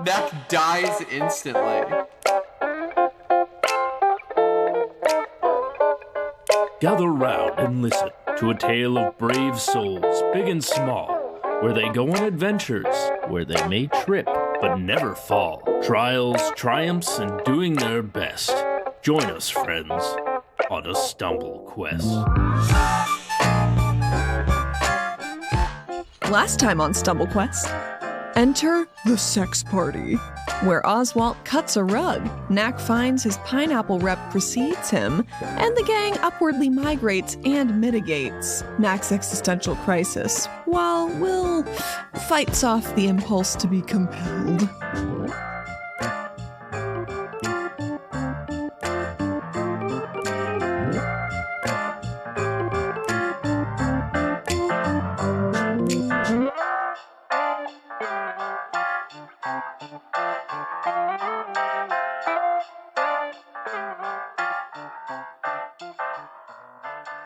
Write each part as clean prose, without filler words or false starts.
Knack dies instantly. Gather round and listen to a tale of brave souls, big and small, where they go on adventures, where they may trip but never fall. Trials, triumphs, and doing their best. Join us, friends, on a stumble quest. Last time on Stumble Quest, enter the sex party, where Oswalt cuts a rug, Knack finds his pineapple rep precedes him, and the gang upwardly migrates and mitigates Knack's existential crisis, while Will fights off the impulse to be compelled.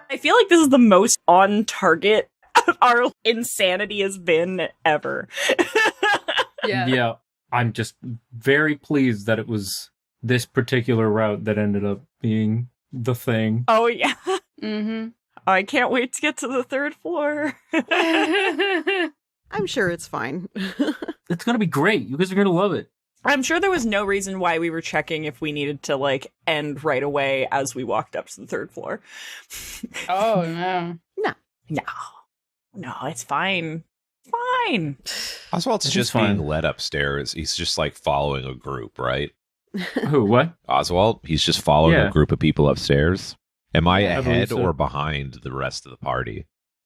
I feel like this is the most on target our insanity has been ever. Yeah, I'm just very pleased that it was this particular route that ended up being the thing. Oh, yeah. Mm-hmm. I can't wait to get to the third floor. I'm sure it's fine. It's going to be great. You guys are going to love it. I'm sure there was no reason why we were checking if we needed to, like, end right away as we walked up to the third floor. Oh, no. No, it's fine. Fine. Oswald's just being led upstairs. He's just like following a group, right? Who, what? Oswalt, he's just following a group of people upstairs. Am I ahead so. or behind the rest of the party?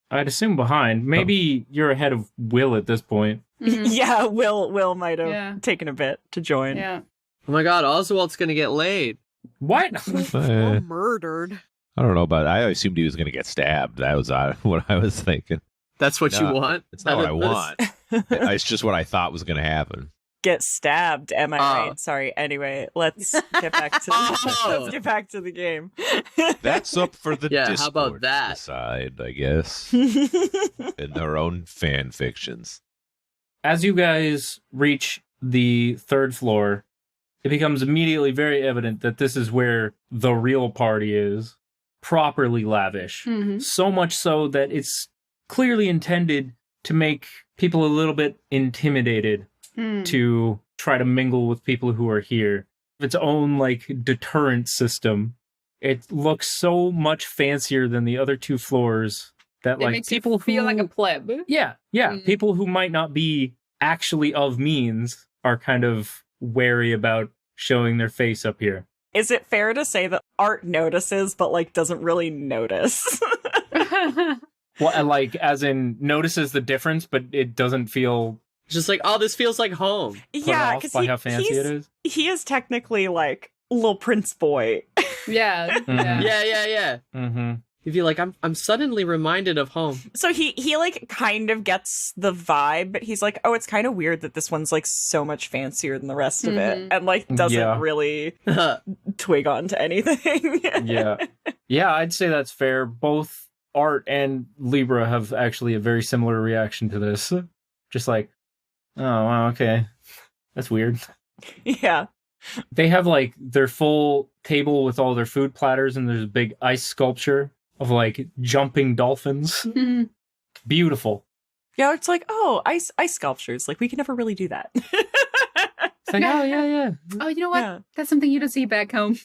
I'd assume behind. Maybe you're ahead of Will at this point. Mm-hmm. Yeah, Will might have taken a bit to join. Yeah. Oh my god, Oswald's gonna get laid. What? Or murdered. I don't know, but I assumed he was going to get stabbed. That was what I was thinking. That's what you want? It's not what I want. It's just what I thought was going to happen. Get stabbed, am I right? Sorry. Anyway, let's get back to let's get back to the game. That's up for the Discord how about that? to decide, I guess. In their own fan fictions. As you guys reach the third floor, it becomes immediately very evident that this is where the real party is. Properly lavish. Mm-hmm. So much so that it's clearly intended to make people a little bit intimidated to try to mingle with people who are here. Its own, like, deterrent system. It looks so much fancier than the other two floors that, It like, makes people you feel who... like a pleb. Yeah. People who might not be actually of means are kind of wary about showing their face up here. Is it fair to say that Art notices, but, like, doesn't really notice? Well, like, as in, notices the difference, but it doesn't feel... Just like, oh, this feels like home. Yeah, because by how fancy it is. He is technically, like, little prince boy. Yeah. Mhm. Yeah. Mm-hmm. You'd be like, I'm suddenly reminded of home. So he like kind of gets the vibe, but he's like, oh, it's kind of weird that this one's like so much fancier than the rest of it, and like doesn't really twig onto anything. Yeah, I'd say that's fair. Both Art and Libra have actually a very similar reaction to this. Just like, oh, wow, okay. That's weird. Yeah. They have like their full table with all their food platters, and there's a big ice sculpture of like jumping dolphins. Mm-hmm. Beautiful. Yeah, it's like, oh, ice sculptures. Like, we can never really do that. It's like, oh, yeah. Oh, you know what? Yeah. That's something you don't see back home.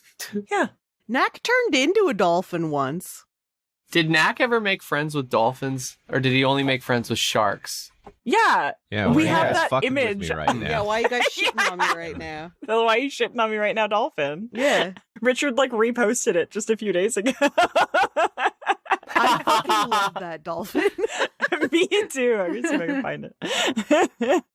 Yeah. Knack turned into a dolphin once. Did Knack ever make friends with dolphins, or did he only make friends with sharks? Yeah. Yeah, we you have guys that fucking with image. me right now. Yeah, why are you guys shitting on me right now? Why are you shitting on me right now, Dolphin? Yeah. Richard, like, reposted it just a few days ago. I fucking love that dolphin. Me too. I'm gonna see if I can find it.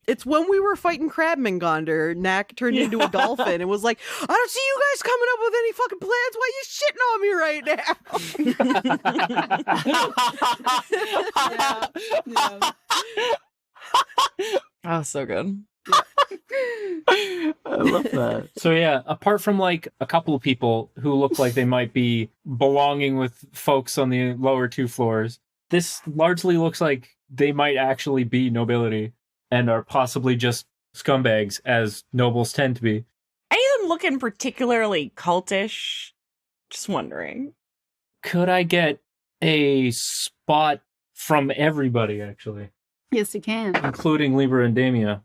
It's when we were fighting Crabmangonder, Knack turned into a dolphin and was like, I don't see you guys coming up with any fucking plans. Why are you shitting on me right now? Oh, so good. I love that. So yeah, apart from like a couple of people who look like they might be belonging with folks on the lower two floors, this largely looks like they might actually be nobility and are possibly just scumbags, as nobles tend to be. Any of them looking particularly cultish? Just wondering. Could I get a spot from everybody, actually? Yes, you can. Including Libra and Damia.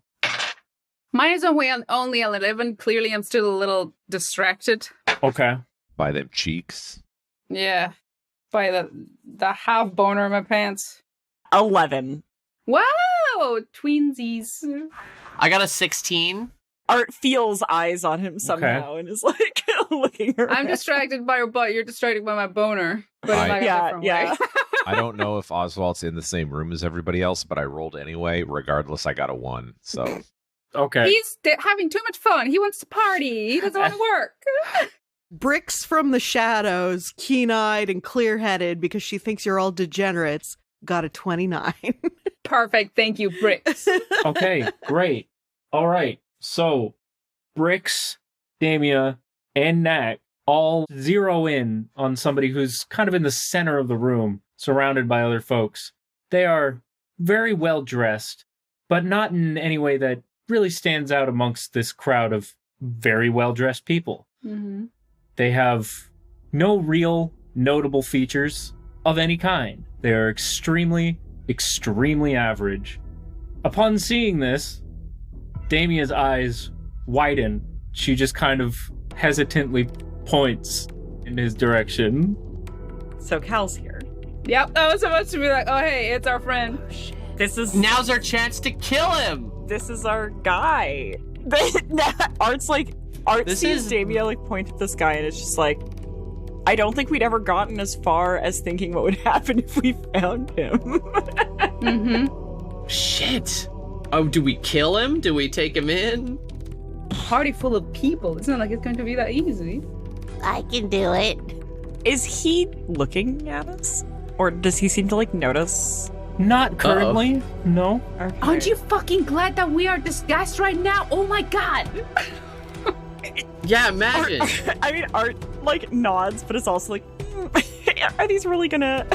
Mine is only at 11. Clearly, I'm still a little distracted. Okay. By them cheeks. Yeah. By the half boner in my pants. 11. Wow! Tweensies. I got a 16. Art feels eyes on him somehow and is like looking around. I'm distracted by your butt. You're distracted by my boner. But in a different way. I don't know if Oswalt's in the same room as everybody else, but I rolled anyway. Regardless, I got a 1. So okay. He's having too much fun. He wants to party. He doesn't want to work. Brix from the shadows, keen-eyed and clear-headed because she thinks you're all degenerates, got a 29. Perfect. Thank you, Brix. Okay, great. All right. So, Brix, Damia, and Knack all zero in on somebody who's kind of in the center of the room, surrounded by other folks. They are very well dressed, but not in any way that really stands out amongst this crowd of very well dressed people. Mm-hmm. They have no real notable features of any kind. They are extremely, extremely average. Upon seeing this, Damia's eyes widen. She just kind of hesitantly points in his direction. So Cal's here. Yep, I was supposed to be like, oh hey, it's our friend. Now's our chance to kill him. This is our guy. Art sees Damia like point at this guy and it's just like, I don't think we'd ever gotten as far as thinking what would happen if we found him. Mm-hmm. Shit. Oh, do we kill him? Do we take him in? Party full of people. It's not like it's going to be that easy. I can do it. Is he looking at us? Or does he seem to like notice? Not currently, no. Okay. Aren't you fucking glad that we are disguised right now? Oh my god! Yeah, imagine. Art like nods, but it's also like, are these really gonna?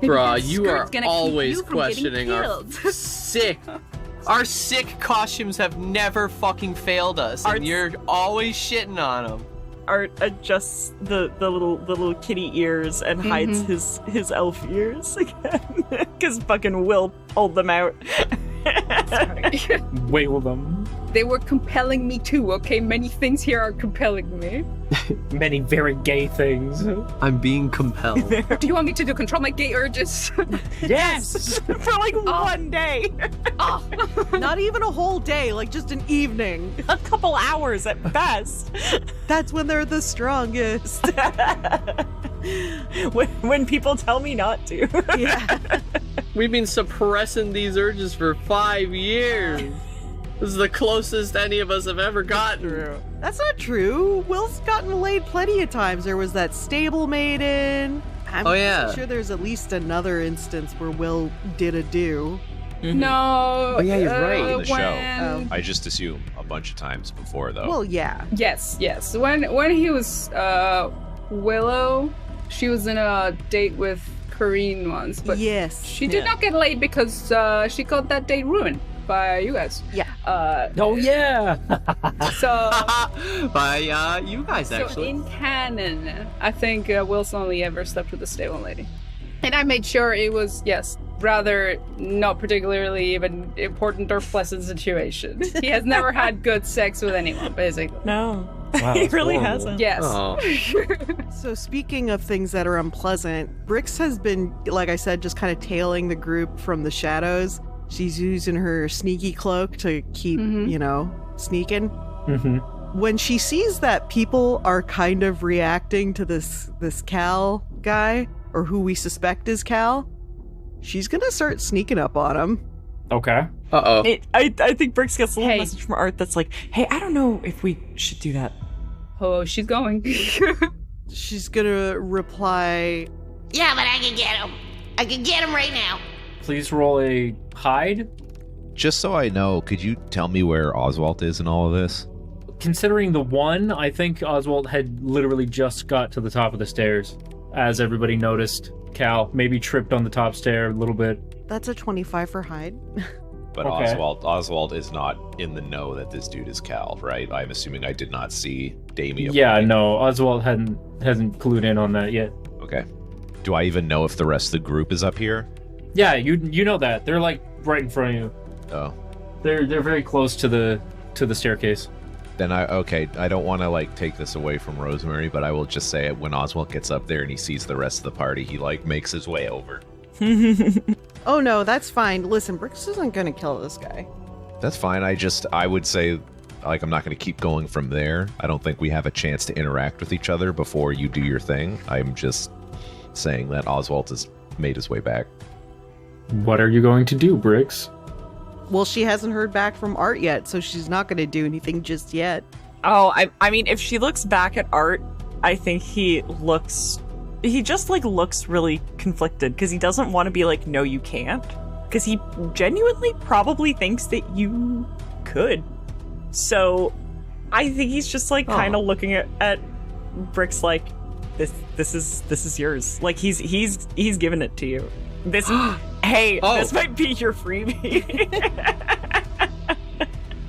Bruh, you are always questioning our sick costumes have never fucking failed us, and you're always shitting on them. Art adjusts the little kitty ears and hides his elf ears again, because fucking Will pulled them out. Wiggle them. They were compelling me too, okay? Many things here are compelling me. Many very gay things. I'm being compelled. Do you want me to do control my gay urges? Yes! For like 1 day. Not even a whole day, like just an evening. A couple hours at best. That's when they're the strongest. when people tell me not to. Yeah. We've been suppressing these urges for 5 years. This is the closest any of us have ever gotten. That's not true. Will's gotten laid plenty of times. There was that stable maiden. I'm sure there's at least another instance where Will did a do. Mm-hmm. No. Oh yeah, you're right. In the show. I just assume a bunch of times before, though. Well, yeah. Yes. When he was Willow, she was in a date with Kareen once, but yes, she did not get laid because she got that date ruined by you guys. Yeah. Oh yeah. So by you guys actually. So in canon, I think Will's only ever slept with a stable lady, and I made sure it was rather not particularly even important or pleasant situation. He has never had good sex with anyone, basically. No. Wow, he really horrible. hasn't. Yes. Oh. So speaking of things that are unpleasant, Brix has been, like I said, just kind of tailing the group from the shadows. She's using her sneaky cloak to keep, sneaking. Mm-hmm. When she sees that people are kind of reacting to this Cal guy, or who we suspect is Cal, she's gonna start sneaking up on him. Okay. Uh-oh. I think Brix gets a little message from Art that's like, hey, I don't know if we should do that. Oh, she's going. She's gonna reply, Yeah, but I can get him. I can get him right now. Please roll a hide. Just so I know, could you tell me where Oswalt is in all of this? Considering the one, I think Oswalt had literally just got to the top of the stairs as everybody noticed Cal maybe tripped on the top stair a little bit. that's a 25 for hide. But Okay. Oswalt is not in the know that this dude is Cal, right? I'm assuming I did not see Damien. Yeah, no, Oswalt hasn't clued in on that yet. Okay. Do I even know if the rest of the group is up here? Yeah, you know that. They're like right in front of you. Oh. They're very close to the staircase. Then I don't want to like take this away from Rosemary, but I will just say when Oswalt gets up there and he sees the rest of the party, he like makes his way over. Oh no, that's fine. Listen, Brix isn't gonna kill this guy. That's fine. I would say like I'm not going to keep going from there. I don't think we have a chance to interact with each other before you do your thing. I'm just saying that Oswalt has made his way back. What are you going to do, Brix? Well, she hasn't heard back from Art yet, so she's not gonna do anything just yet. Oh, I mean, if she looks back at Art, I think he just like looks really conflicted because he doesn't want to be like, no, you can't. Because he genuinely probably thinks that you could. So I think he's just like kind of looking at Brix like, this is yours. Like he's giving it to you. This this might be your freebie.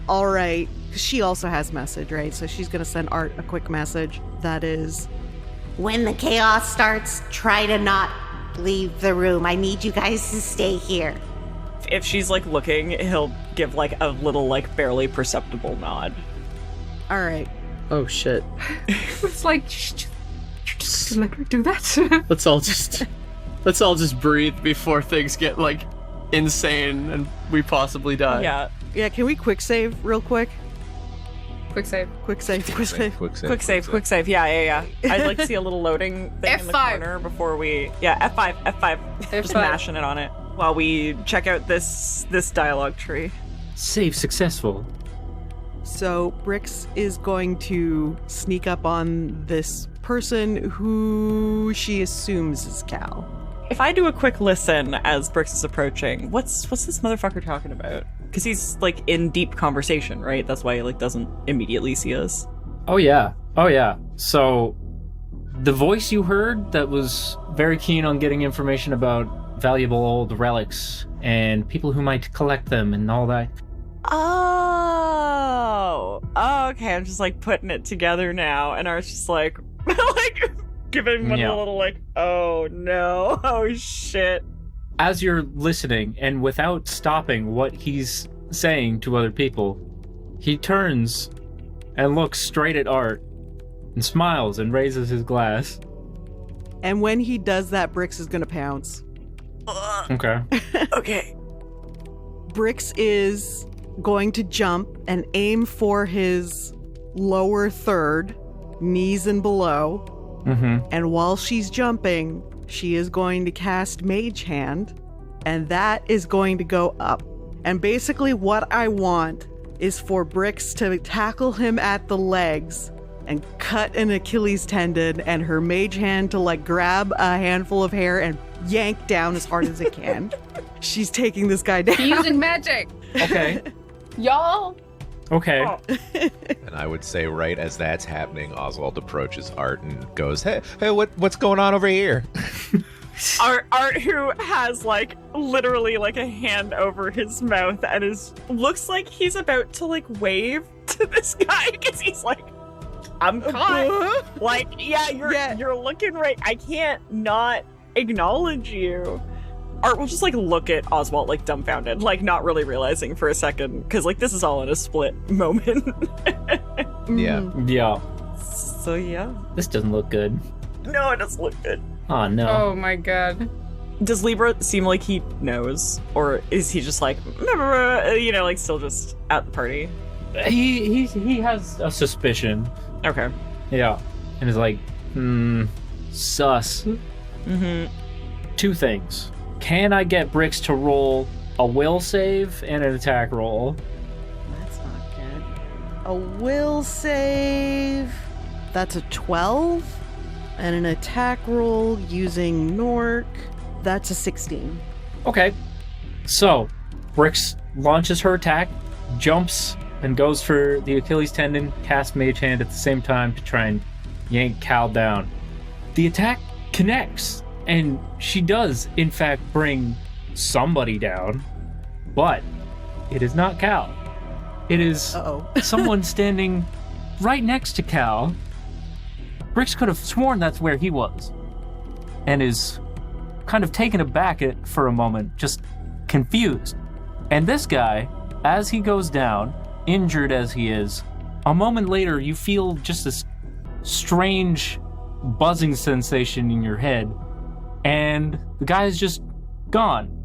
All right. She also has message, right? So she's gonna send Art a quick message that is, When the chaos starts, try to not leave the room. I need you guys to stay here. If she's like looking, he'll give like a little like barely perceptible nod. all right. Oh shit. It's like, you're just gonna let her do that? Let's all just breathe before things get like insane and we possibly die. Yeah. Yeah, can we quick save real quick? Quick save. Quick save. Quick save. Yeah. I'd like to see a little loading thing in the F5. corner before we. Yeah, F5. Just mashing it on it while we check out this dialogue tree. Save successful. So Brix is going to sneak up on this person who she assumes is Cal. If I do a quick listen as Brix is approaching, what's this motherfucker talking about? Because he's like in deep conversation, right? That's why he like doesn't immediately see us. Oh yeah. So the voice you heard that was very keen on getting information about valuable old relics and people who might collect them and all that. Oh, okay. I'm just like putting it together now, and I was just like, like giving one a little like, oh no, oh shit. As you're listening and without stopping what he's saying to other people, he turns and looks straight at Art and smiles and raises his glass. And when he does that, Brix is gonna pounce. Okay. Okay. Brix is going to jump and aim for his lower third, knees and below. Mm-hmm. And while she's jumping, she is going to cast Mage Hand, and that is going to go up. And basically what I want is for Brix to tackle him at the legs and cut an Achilles tendon, and her Mage Hand to like grab a handful of hair and yank down as hard as it can. She's taking this guy down. Using magic. Okay. Y'all. Okay. And I would say right as that's happening, Oswald approaches Art and goes, hey, what's going on over here? Art who has like literally like a hand over his mouth and looks like he's about to like wave to this guy because he's like, I'm caught. Like, you're looking right. I can't not acknowledge you. Art will just like look at Oswalt like dumbfounded, like not really realizing for a second because like this is all in a split moment. Yeah. So yeah. This doesn't look good. No, it doesn't look good. Oh no. Oh my god. Does Libra seem like he knows, or is he just like, you know, like still just at the party? He has a suspicion. Okay. Yeah. And is like, sus. Mm-hmm. Two things. Can I get Brix to roll a will save and an attack roll? That's not good. A will save. That's a 12. And an attack roll using Nork. That's a 16. Okay. So, Brix launches her attack, jumps, and goes for the Achilles tendon, casts Mage Hand at the same time to try and yank Cal down. The attack connects, and she does, in fact, bring somebody down, but it is not Cal. It is someone standing right next to Cal. Brix could have sworn that's where he was, and is kind of taken aback for a moment, just confused. And this guy, as he goes down, injured as he is, a moment later you feel just this strange buzzing sensation in your head, and the guy is just gone.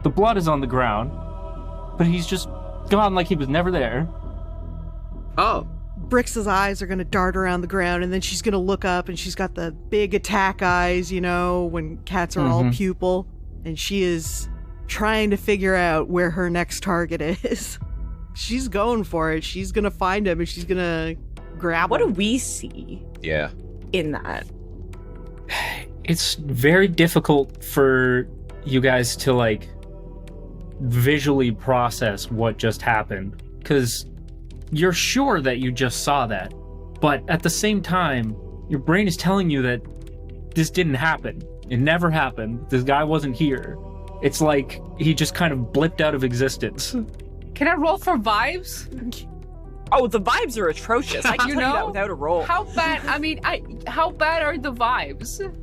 The blood is on the ground, but he's just gone like he was never there. Oh. Brix's eyes are going to dart around the ground, and then she's going to look up, and she's got the big attack eyes, you know, when cats are all pupil, and she is trying to figure out where her next target is. She's going for it. She's going to find him, and she's going to grab him. What do we see in that? It's very difficult for you guys to, like, visually process what just happened, because you're sure that you just saw that, but at the same time, your brain is telling you that this didn't happen. It never happened. This guy wasn't here. It's like he just kind of blipped out of existence. Can I roll for vibes? Oh, the vibes are atrocious. I can tell you that without a roll. How bad? I mean, how bad are the vibes?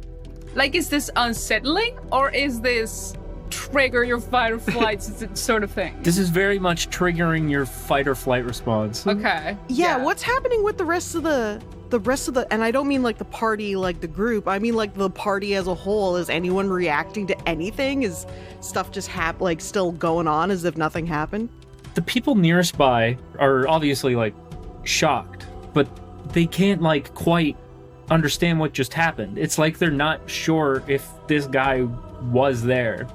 Like, is this unsettling, or is this trigger your fight or flight sort of thing? This is very much triggering your fight or flight response. Okay. Yeah, what's happening with the rest of the and I don't mean like the party, like the group, I mean like the party as a whole. Is anyone reacting to anything? Is stuff just like still going on as if nothing happened? The people nearest by are obviously like shocked, but they can't like quite understand what just happened. It's like they're not sure if this guy was there.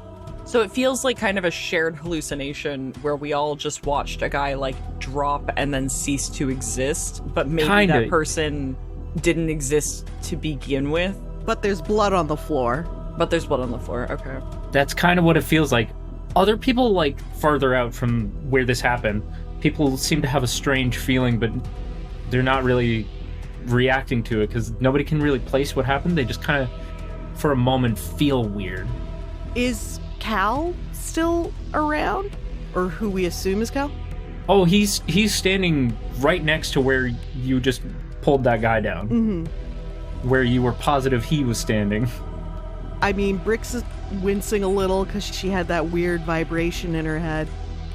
So it feels like kind of a shared hallucination where we all just watched a guy like drop and then cease to exist, but maybe that person didn't exist to begin with. But there's blood on the floor. Okay. That's kind of what it feels like. Other people, like, farther out from where this happened, people seem to have a strange feeling, but they're not really reacting to it because nobody can really place what happened. They just kind of, for a moment, feel weird. Is Cal still around? Or who we assume is Cal? Oh, he's standing right next to where you just pulled that guy down. Mm-hmm. Where you were positive he was standing. I mean, Brix is wincing a little because she had that weird vibration in her head.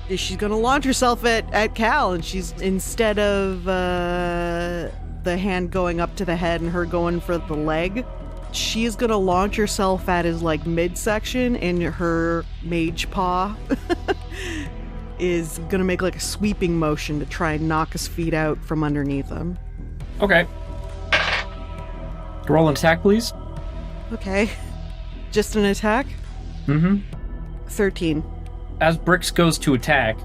She's going to launch herself at Cal, and she's, instead of the hand going up to the head and her going for the leg, she's going to launch herself at his, like, midsection, and her mage paw is going to make, like, a sweeping motion to try and knock his feet out from underneath him. Okay. Roll an attack, please. Okay. Just an attack? Mm-hmm. 13. As Brix goes to attack,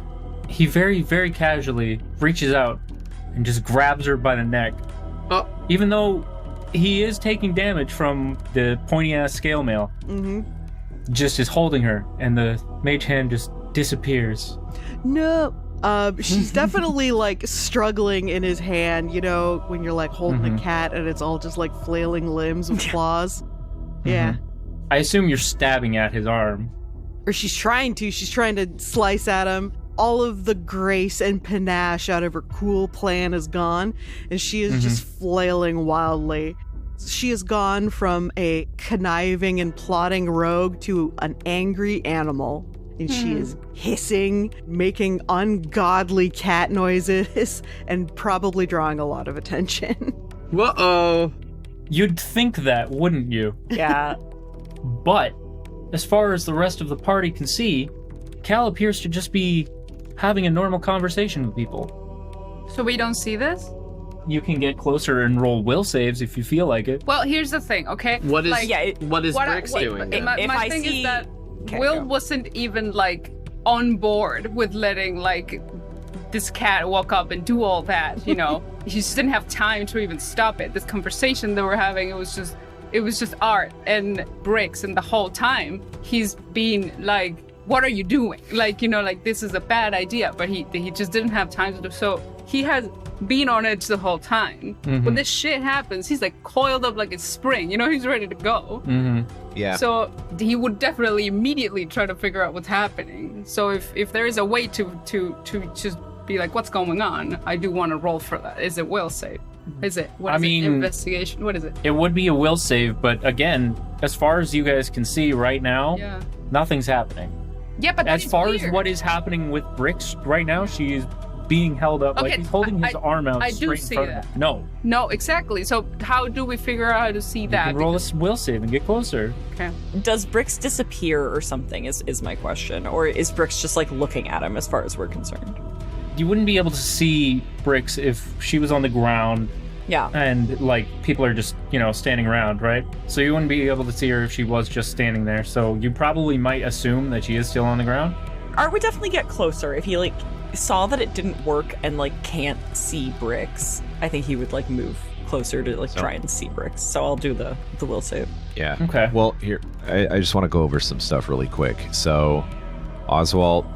he very, very casually reaches out and just grabs her by the neck. Oh. Even though he is taking damage from the pointy-ass scale mail, just is holding her, and the mage hand just disappears. No. She's definitely, like, struggling in his hand, you know, when you're, like, holding a cat and it's all just, like, flailing limbs with claws. Yeah. I assume you're stabbing at his arm. Or she's trying to slice at him. All of the grace and panache out of her cool plan is gone, and she is just flailing wildly. She has gone from a conniving and plotting rogue to an angry animal. And she is hissing, making ungodly cat noises, and probably drawing a lot of attention. Whoa. You'd think that, wouldn't you? Yeah. But, as far as the rest of the party can see, Cal appears to just be having a normal conversation with people. So we don't see this? You can get closer and roll will saves if you feel like it. Well, here's the thing, okay? What is like, what is Brix doing? My thing is that Will wasn't even, like, on board with letting, like, this cat walk up and do all that, you know? He just didn't have time to even stop it. This conversation that we're having, it was just Art and Brix, and the whole time he's been, like, what are you doing? Like, you know, like, this is a bad idea, but he just didn't have time to do so. He has been on edge the whole time. When this shit happens, he's like coiled up like a spring, you know, he's ready to go. Yeah. So he would definitely immediately try to figure out what's happening. So if there is a way to just be like, what's going on, I do want to roll for that. Is it will save? Is it? What is it? Investigation? What is it? It would be a will save, but again, as far as you guys can see right now, nothing's happening. Yeah, but as far as what is happening with Brix right now, she is being held up, like he's holding his arm out straight in front of him. No, exactly. So how do we figure out how to see that? You can roll a will save and get closer. Okay. Does Brix disappear or something is my question. Or is Brix just like looking at him as far as we're concerned? You wouldn't be able to see Brix if she was on the ground. Yeah. And like people are just, you know, standing around, right? So you wouldn't be able to see her if she was just standing there. So you probably might assume that she is still on the ground. Art would definitely get closer if he like saw that it didn't work and like can't see Brix. I think he would like move closer to like try and see Brix. So I'll do the will save. Yeah. Okay. Well, here I just want to go over some stuff really quick. So Oswalt,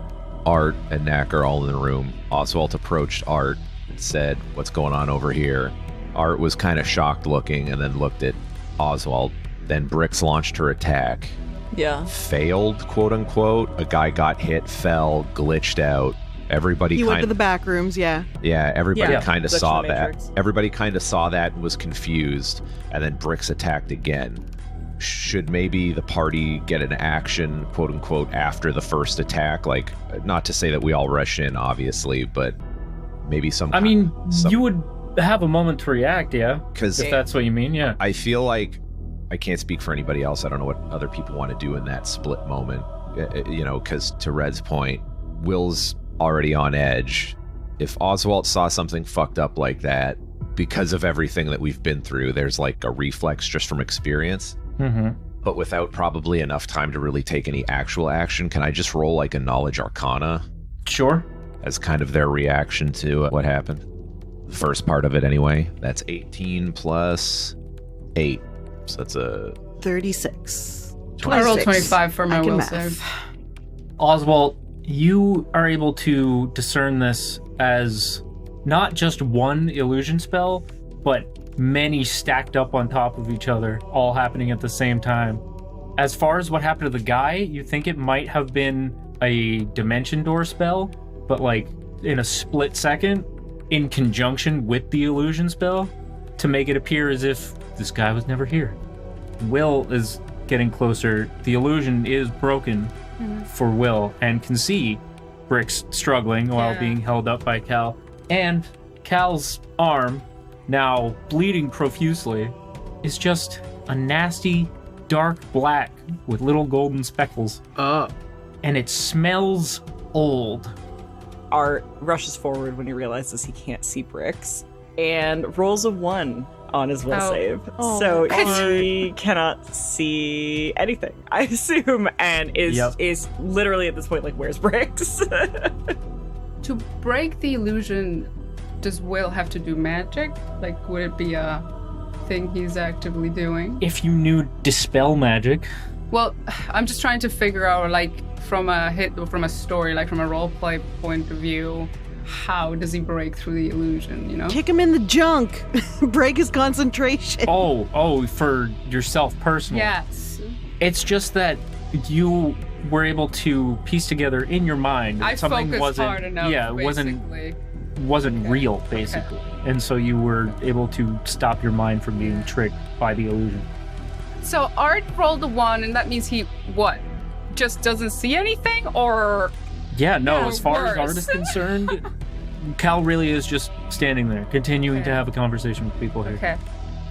Art, and Knack are all in the room. Oswalt approached Art and said, "What's going on over here?" Art was kind of shocked looking and then looked at Oswalt. Then Brix launched her attack. Yeah. Failed, quote unquote. A guy got hit, fell, glitched out. Everybody He went to the back rooms, Yeah, everybody kind of saw that. Matrix. Everybody kind of saw that and was confused. And then Brix attacked again. Should maybe the party get an action, quote unquote, after the first attack? Like, not to say that we all rush in, obviously, but maybe some. I mean, you would have a moment to react, yeah? Because if that's what you mean, yeah. I feel like I can't speak for anybody else. I don't know what other people want to do in that split moment. You know, because to Red's point, Will's already on edge. If Oswalt saw something fucked up like that, because of everything that we've been through, there's like a reflex just from experience. But without probably enough time to really take any actual action, can I just roll like a knowledge arcana? Sure. As kind of their reaction to what happened. The first part of it anyway. That's 18 plus 8. So that's a 36. I rolled 25 for my I can will math. save. Oswalt, you are able to discern this as not just one illusion spell, but many stacked up on top of each other, all happening at the same time. As far as what happened to the guy, you think it might have been a dimension door spell, but like in a split second, in conjunction with the illusion spell, to make it appear as if this guy was never here. Will is getting closer. The illusion is broken for Will and can see Brix struggling while being held up by Cal. And Cal's arm, now bleeding profusely, is just a nasty dark black with little golden speckles. And it smells old. Art rushes forward when he realizes he can't see Brix and rolls a 1 on his will save. So he cannot see anything, I assume, and is literally at this point like, where's Brix? To break the illusion, does Will have to do magic? Like, would it be a thing he's actively doing? If you knew dispel magic. Well, I'm just trying to figure out, like, from a story, like from a roleplay point of view, how does he break through the illusion, you know? Kick him in the junk. Break his concentration. Oh, for yourself personally. Yes. It's just that you were able to piece together in your mind that I something focused wasn't hard enough, it wasn't real, basically. And so you were able to stop your mind from being tricked by the illusion. So Art rolled a 1, and that means he, what? Just doesn't see anything, or? Yeah, no, Yeah, as far as worse. Art is concerned, Cal really is just standing there, continuing to have a conversation with people here. Okay.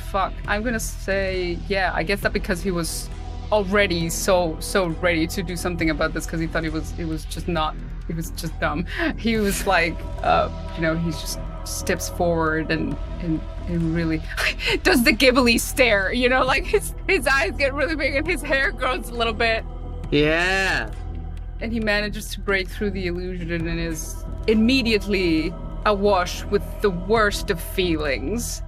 Fuck. I'm gonna say, yeah, I guess that because he was already so ready to do something about this, because he thought he was just dumb. He was like, he just steps forward and really does the Ghibli stare, you know, like his eyes get really big and his hair grows a little bit. Yeah. And he manages to break through the illusion and is immediately awash with the worst of feelings.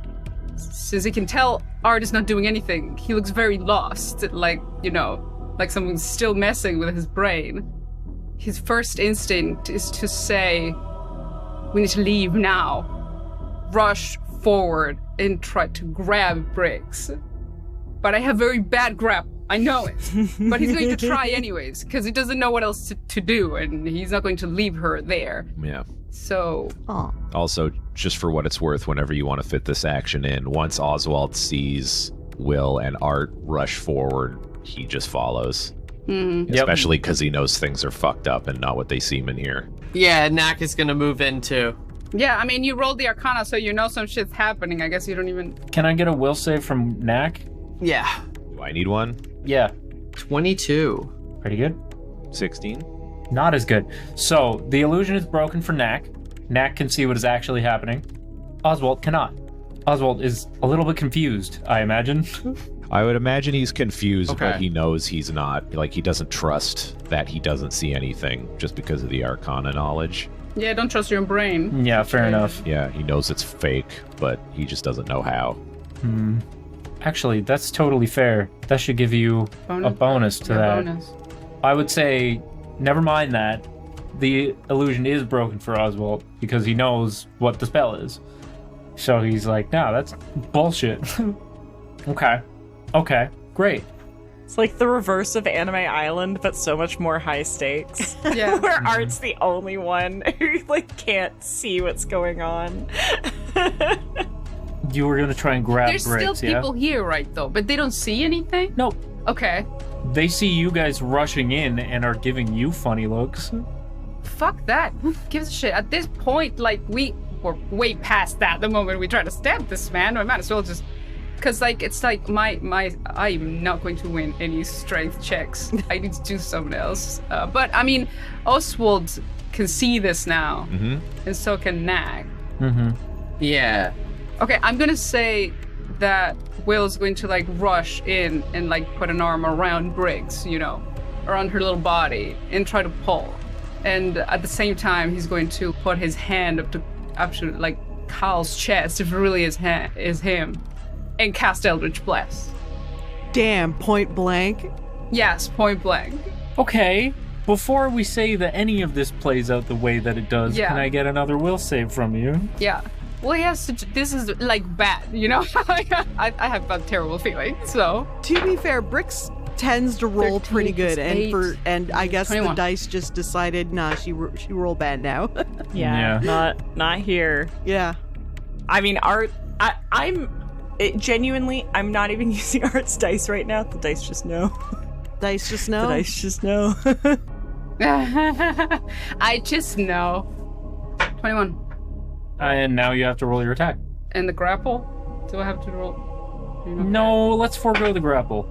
Since he can tell Art is not doing anything, he looks very lost, like, you know, like someone's still messing with his brain. his first instinct is to say, we need to leave now. Rush forward and try to grab Brix. But I have very bad grapple. I know it. But he's going to try anyways, because he doesn't know what else to do, and he's not going to leave her there. Yeah. So... Also, just for what it's worth, whenever you want to fit this action in, once Oswalt sees Will and Art rush forward, he just follows. Mm-hmm. Especially because he knows things are fucked up and not what they seem in here. Yeah, Knack is gonna move in too. Yeah, I mean, you rolled the Arcana, so you know some shit's happening. I guess you don't even... Can I get a will save from Knack? Yeah. Do I need one? Yeah. 22. Pretty good. 16. Not as good. So, the illusion is broken for Knack. Knack can see what is actually happening. Oswalt cannot. Oswalt is a little bit confused, I imagine. I would imagine he's confused, Okay. but he knows he's not. Like, he doesn't trust that he doesn't see anything just because of the Arcana knowledge. Yeah, don't trust your brain. Yeah, fair enough. Yeah, he knows it's fake, but he just doesn't know how. Actually, that's totally fair. That should give you a bonus to that. Bonus. I would say, never mind that. The illusion is broken for Oswalt because he knows what the spell is. So he's like, no, that's bullshit. Okay, great. It's like the reverse of Anime Island, but so much more high stakes. Yeah. Where Art's the only one who like can't see what's going on. You were gonna try and grab There's Brix, still people here, right, though? But they don't see anything? Nope. Okay. They see you guys rushing in and are giving you funny looks. Fuck that. Who gives a shit? At this point, like, we were way past that the moment we tried to stab this man. I might as well just... Because, like, it's like I'm not going to win any strength checks. I need to do something else. But, I mean, Oswald can see this now. Mm-hmm. And so can Knack. Mm-hmm. Yeah. Okay, I'm gonna say that Will's going to, like, rush in and, like, put an arm around Brix, you know, around her little body and try to pull. And at the same time, he's going to put his hand up to like, Kyle's chest, if it really is him, and cast Eldritch Blast. Damn, point blank. Yes, point blank. Okay, before we say that any of this plays out the way that it does, Yeah. can I get another will save from you? Yeah. Well, he has to. This is like bad, you know. I have a terrible feeling. So To be fair, Brix tends to roll 13 pretty good, plus and I guess 21. the dice just decided, nah, she rolled bad now. Yeah. Not here. Yeah. I mean, Art. Genuinely, I'm not even using Art's dice right now. The dice just know. Dice just The know. dice just know. I just know. 21. And now you have to roll your attack. And the grapple? Do I have to roll? No, let's forego the grapple.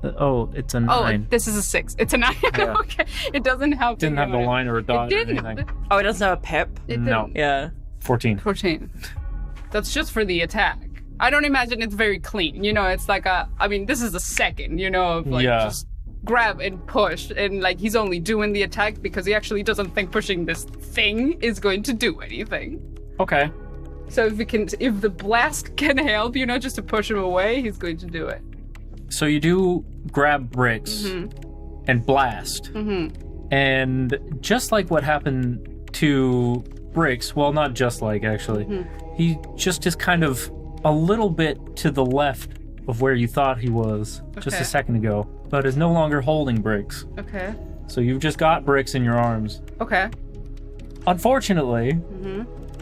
Oh, It's a 9. this is a 6. It's a 9. Yeah. Okay, it doesn't have. Didn't have the line or a dot or didn't. anything. Oh, it doesn't have a pip? It No. didn't. Yeah. 14. 14. That's just for the attack. I don't imagine it's very clean. You know, it's like this is a second, you know, of like Yeah. just grab and push. And like he's only doing the attack because he actually doesn't think pushing this thing is going to do anything. Okay. So if the blast can help, you know, just to push him away, he's going to do it. So you do grab Brix and blast. And just like what happened to Brix, well, not just like, actually, he just is kind of a little bit to the left of where you thought he was just Okay. a second ago, but is no longer holding Brix. Okay. So you've just got Brix in your arms. Okay. Unfortunately,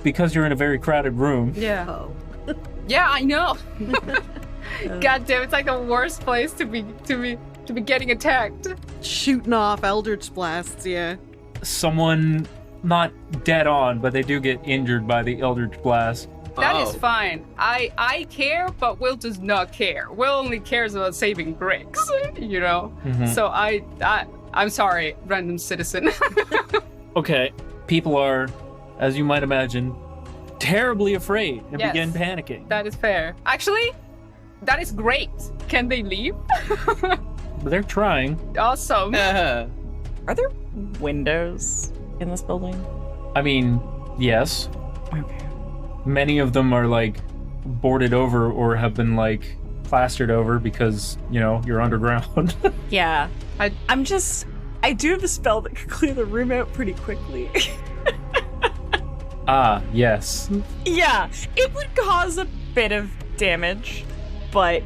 because you're in a very crowded room, Yeah. Yeah, I know. God damn, it's like the worst place to be getting attacked. Shooting off Eldritch Blasts, yeah. someone not dead on, but they do get injured by the Eldritch Blast. That is fine. I care, but Will does not care. Will only cares about saving Brix, you know? So I'm sorry, random citizen. Okay, people are, as you might imagine, terribly afraid and Yes. begin panicking. That is fair. Actually, that is great. Can they leave? But they're trying. Awesome. Are there windows in this building? I mean, yes. Okay. Many of them are like boarded over or have been like plastered over because, you know, you're underground. Yeah. I I do have a spell that could clear the room out pretty quickly. Yes. Yeah, it would cause a bit of damage, but,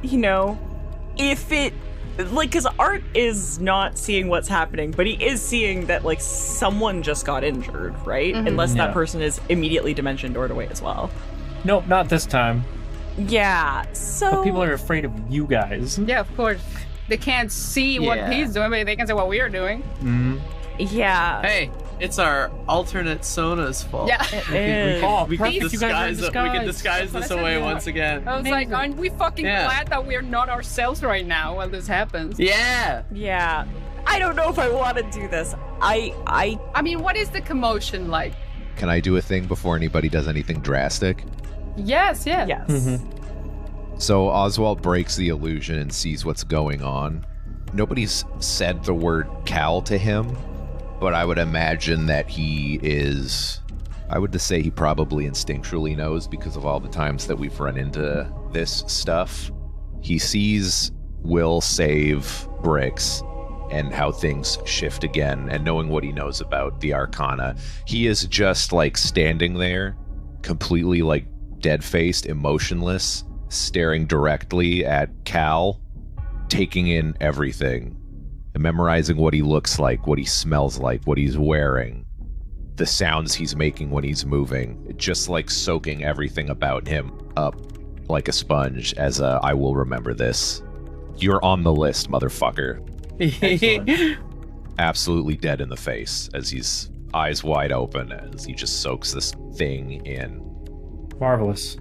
if it... because Art is not seeing what's happening, but he is seeing that, someone just got injured, right? Mm-hmm. Unless that person is immediately dimension doored away as well. Nope, not this time. Yeah, so... But people are afraid of you guys. Yeah, of course. They can't see what he's doing, but they can see what we are doing. Mm-hmm. Yeah. Hey, it's our alternate Sona's fault. Yeah. We can disguise this away once again. I was like, aren't we fucking glad that we're not ourselves right now while this happens? Yeah. Yeah. I don't know if I want to do this. I mean, what is the commotion like? Can I do a thing before anybody does anything drastic? Yes, yeah. Yes. Mm-hmm. So Oswalt breaks the illusion and sees what's going on. Nobody's said the word Cal to him, but I would imagine that he is... I would just say he probably instinctually knows because of all the times that we've run into this stuff. He sees Will save Brix and how things shift again, and knowing what he knows about the Arcana. He is just standing there, completely dead-faced, emotionless, staring directly at Cal, taking in everything, and memorizing what he looks like, what he smells like, what he's wearing, the sounds he's making when he's moving, just soaking everything about him up like a sponge as I will remember this. You're on the list, motherfucker. Absolutely dead in the face as he's eyes wide open as he just soaks this thing in. Marvelous.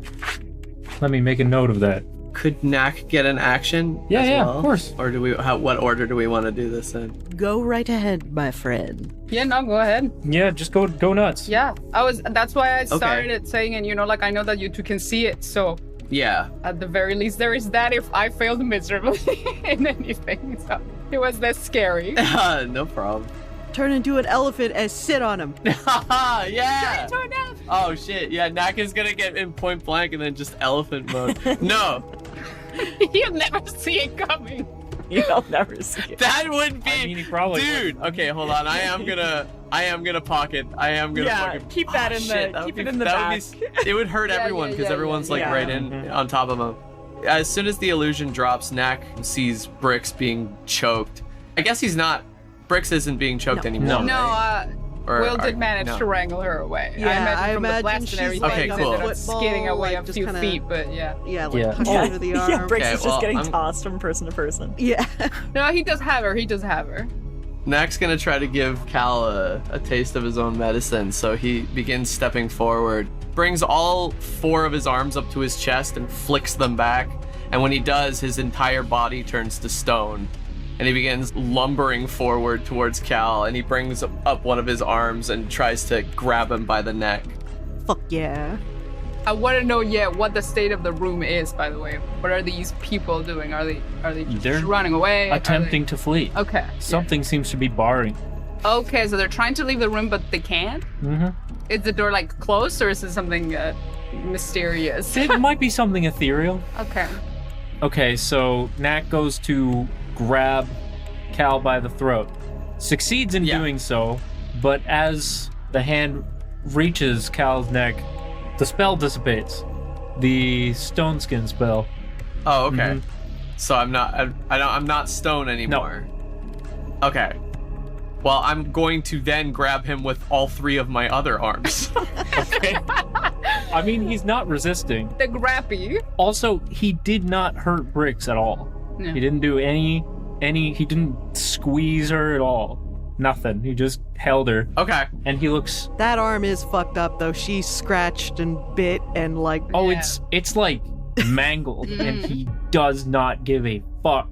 Let me make a note of that. Could Knack get an action? Yeah, well? Of course. Or do we? What order do we want to do this in? Go right ahead, my friend. Yeah, no, go ahead. Yeah, just go nuts. Yeah, that's why I started it saying, and I know that you two can see it, so yeah. At the very least, there is that if I failed miserably in anything, so it was less scary. No problem. Turn into an elephant and sit on him. Yeah. Oh shit. Yeah, Knack is gonna get in point blank and then just elephant mode. No. You'll never see it coming. You'll never see it. That would be. I mean, he probably dude. would. Okay, hold on. I am gonna pocket. I am gonna fucking keep that in shit, the keep it in the back. It would hurt everyone because everyone's right in on top of him. As soon as the illusion drops, Knack sees Brix being choked. I guess he's not. Brix isn't being choked anymore. No, Will did manage to wrangle her away. Yeah, I imagine from the blast and everything. Okay, cool. Ended up skating away a few feet, but tucked under the arm. Yeah, Brix is just getting tossed from person to person. Yeah. No, he does have her. Knack's gonna try to give Cal a taste of his own medicine, so he begins stepping forward, brings all 4 of his arms up to his chest and flicks them back, and when he does, his entire body turns to stone. And he begins lumbering forward towards Cal, and he brings up one of his arms and tries to grab him by the neck. Fuck yeah. I want to know what the state of the room is, by the way. What are these people doing? Are they just running away? Attempting to flee. Okay. Something seems to be barring. Okay, so they're trying to leave the room, but they can't? Mm-hmm. Is the door closed, or is it something mysterious? It might be something ethereal. Okay. Okay, so Knack goes to grab Cal by the throat. Succeeds in doing so, but as the hand reaches Cal's neck, the spell dissipates. The stone skin spell. Oh, okay. Mm-hmm. So I'm not stone anymore. No. Okay. Well, I'm going to then grab him with all 3 of my other arms. Okay. I mean, he's not resisting. The grappy. Also, he did not hurt Brix at all. Yeah. He didn't do any, he didn't squeeze her at all. Nothing. He just held her. Okay. And he looks... That arm is fucked up, though. She's scratched and bit and Oh, it's mangled, and he does not give a fuck.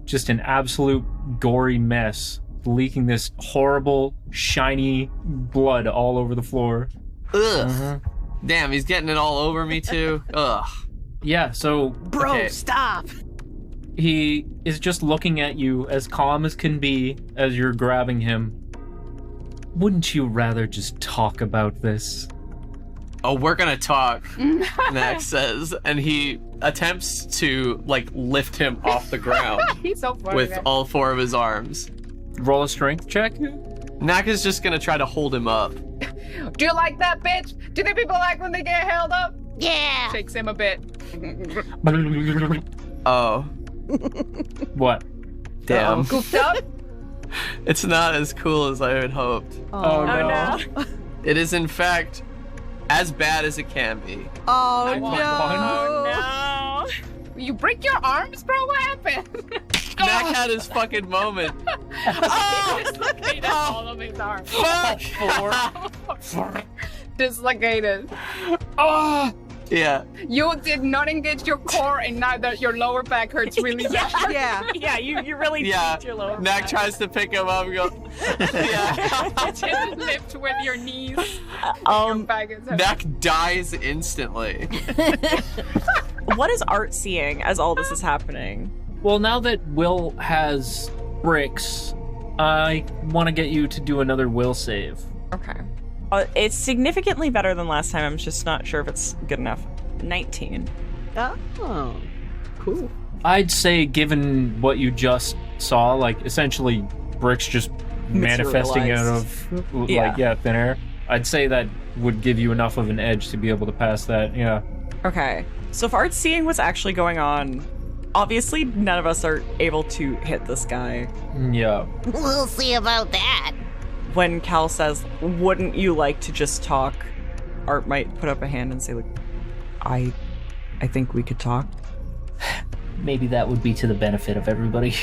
Just an absolute gory mess, leaking this horrible, shiny blood all over the floor. Ugh. Uh-huh. Damn, he's getting it all over me, too. Ugh. Yeah, so... Bro, stop! He is just looking at you as calm as can be as you're grabbing him. Wouldn't you rather just talk about this? Oh, we're gonna talk, Knack says, and he attempts to lift him off the ground. He's so funny, with all 4 of his arms. roll a strength check. Knack is just gonna try to hold him up. Do you like that, bitch? Do the people like when they get held up? Yeah. Shakes him a bit. Oh, What? damn. Goofed up? It's not as cool as I had hoped. Oh, no. It is, in fact, as bad as it can be. Oh, I no. want Oh, no. You break your arms, bro? What happened? Knack had his fucking moment. Dislocated all of his arms. Fuck! Dislocated. Oh! Yeah. You did not engage your core, and now that your lower back hurts really bad. Yeah. Yeah, you really Yeah. tweaked your lower Knack back. tries to pick him up and go, yeah. Just lift with your knees. Your back is heavy. Knack dies instantly. What is Art seeing as all this is happening? Well, now that Will has Brix, I want to get you to do another will save. Okay. It's significantly better than last time. I'm just not sure if it's good enough. 19. Oh, cool. I'd say, given what you just saw, like essentially Brix just manifesting out of thin air, I'd say that would give you enough of an edge to be able to pass that. Yeah. Okay. So if Art's seeing what's actually going on, obviously none of us are able to hit this guy. Yeah. We'll see about that. When Cal says, wouldn't you like to just talk? Art might put up a hand and say, like, I think we could talk. Maybe that would be to the benefit of everybody.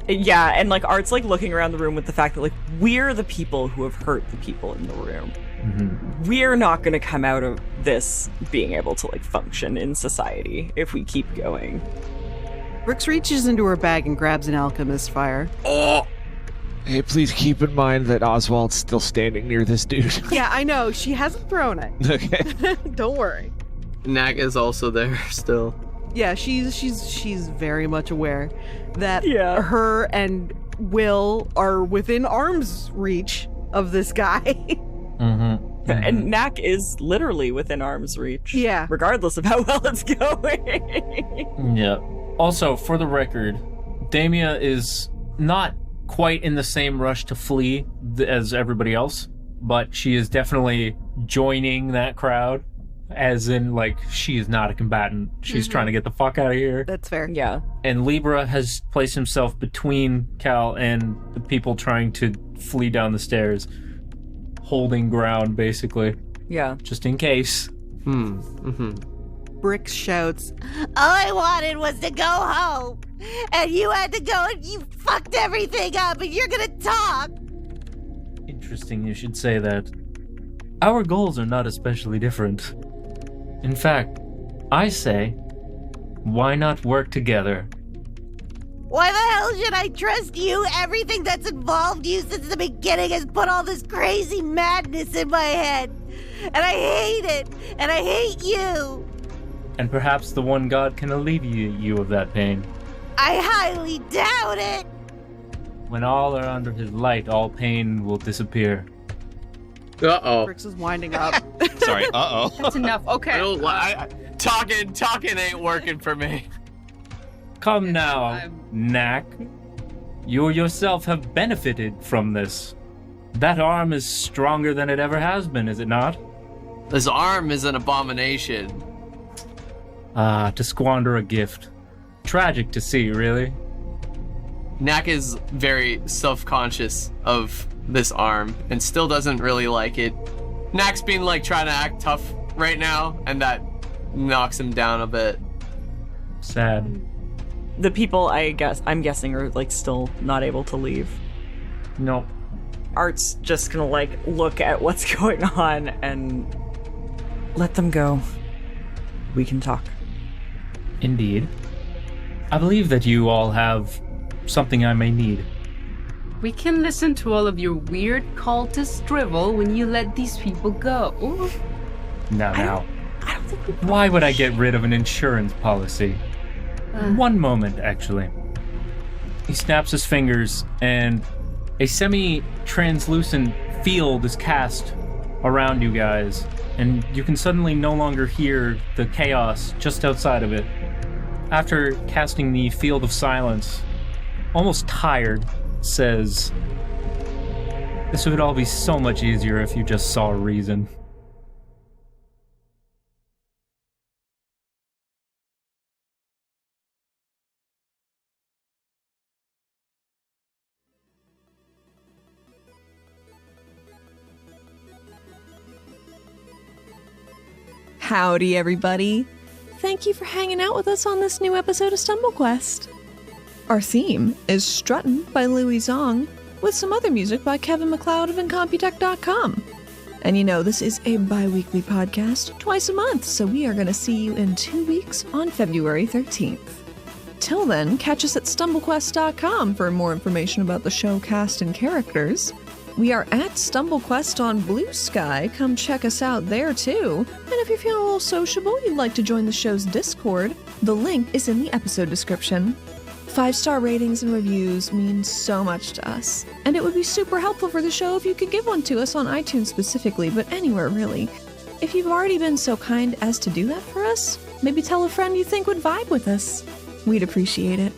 Yeah, and like Art's like looking around the room with the fact that like we're the people who have hurt the people in the room. Mm-hmm. We're not going to come out of this being able to like function in society if we keep going. Brix reaches into her bag and grabs an alchemist fire. Oh! Hey, please keep in mind that Oswald's still standing near this dude. Yeah, I know. She hasn't thrown it. Okay. Don't worry. Knack is also there still. Yeah, she's very much aware that Yeah. her and Will are within arm's reach of this guy. Mm-hmm. And Knack is literally within arm's reach. Yeah. Regardless of how well it's going. Yeah. Also, for the record, Damia is not quite in the same rush to flee as everybody else, but she is definitely joining that crowd, as in, like, she is not a combatant. She's trying to get the fuck out of here. That's fair. Yeah. And Libra has placed himself between Cal and the people trying to flee down the stairs, holding ground, basically, Yeah. just in case. Brix shouts, All I wanted was to go home. And you had to go and you fucked everything up and you're gonna talk. Interesting you should say that. Our goals are not especially different. In fact, I say, why not work together? Why the hell should I trust you? Everything that's involved you since the beginning has put all this crazy madness in my head. And I hate it. And I hate you. And perhaps the one God can alleviate you of that pain. I highly doubt it. When all are under his light, all pain will disappear. Uh-oh. Brix is winding up. Sorry. Uh-oh. That's enough. I Okay. don't talking ain't working for me. Come now, Knack. You yourself have benefited from this. That arm is stronger than it ever has been, is it not? This arm is an abomination. Ah, to squander a gift. Tragic to see, really. Knack is very self-conscious of this arm and still doesn't really like it. Knack's been like trying to act tough right now, and that knocks him down a bit. Sad. The people I'm guessing are like still not able to leave. Nope. Art's just gonna like look at what's going on and let them go. We can talk. Indeed. I believe that you all have something I may need. We can listen to all of your weird cultist drivel when you let these people go. Now. Why would I get rid of an insurance policy? One moment, actually. He snaps his fingers, and a semi-translucent field is cast around you guys, and you can suddenly no longer hear the chaos just outside of it. After casting the field of silence, almost tired, says, "This would all be so much easier if you just saw reason." Howdy, everybody. Thank you for hanging out with us on this new episode of StumbleQuest. Our theme is Struttin by Louie Zong, with some other music by Kevin MacLeod of Incompetech.com. And you know, this is a bi-weekly podcast, twice a month, so we are going to see you in 2 weeks on February 13th. Till then, catch us at StumbleQuest.com for more information about the show, cast, and characters. We are at StumbleQuest on Blue Sky. Come check us out there too. And if you're feeling a little sociable, you'd like to join the show's Discord, the link is in the episode description. 5-star ratings and reviews mean so much to us, and it would be super helpful for the show if you could give one to us on iTunes specifically, but anywhere really. If you've already been so kind as to do that for us, maybe tell a friend you think would vibe with us. We'd appreciate it.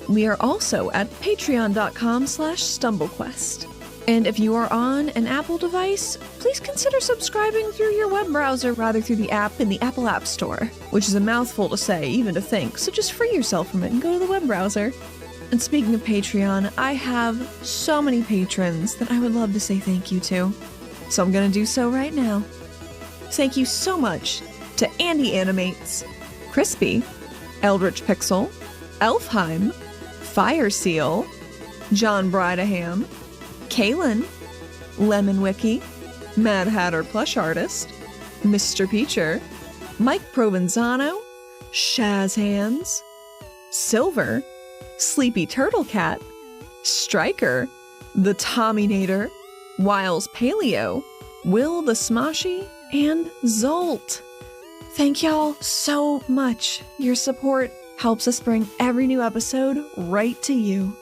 We are also at patreon.com/StumbleQuest. And if you are on an Apple device, please consider subscribing through your web browser rather through the app in the Apple App Store, which is a mouthful to say, even to think, so just free yourself from it and go to the web browser. And speaking of Patreon, I have so many patrons that I would love to say thank you to. So I'm going to do so right now. Thank you so much to Andy Animates, Crispy, Eldritch Pixel, Elfheim, Fire Seal, John Bridaham, Kaylin, Lemon Wiki, Mad Hatter Plush Artist, Mr. Peacher, Mike Provenzano, Shaz Hands, Silver, Sleepy Turtle Cat, Striker, The Tommynator, Wiles Paleo, Will the Smoshy, and Zolt. Thank y'all so much. Your support helps us bring every new episode right to you.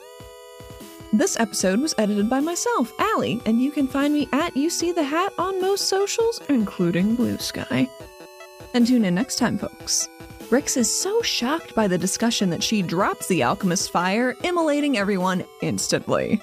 This episode was edited by myself, Allie, and you can find me at YouSeeTheHat on most socials, including Blue Sky. And tune in next time, folks. Brix is so shocked by the discussion that she drops the alchemist's fire, immolating everyone instantly.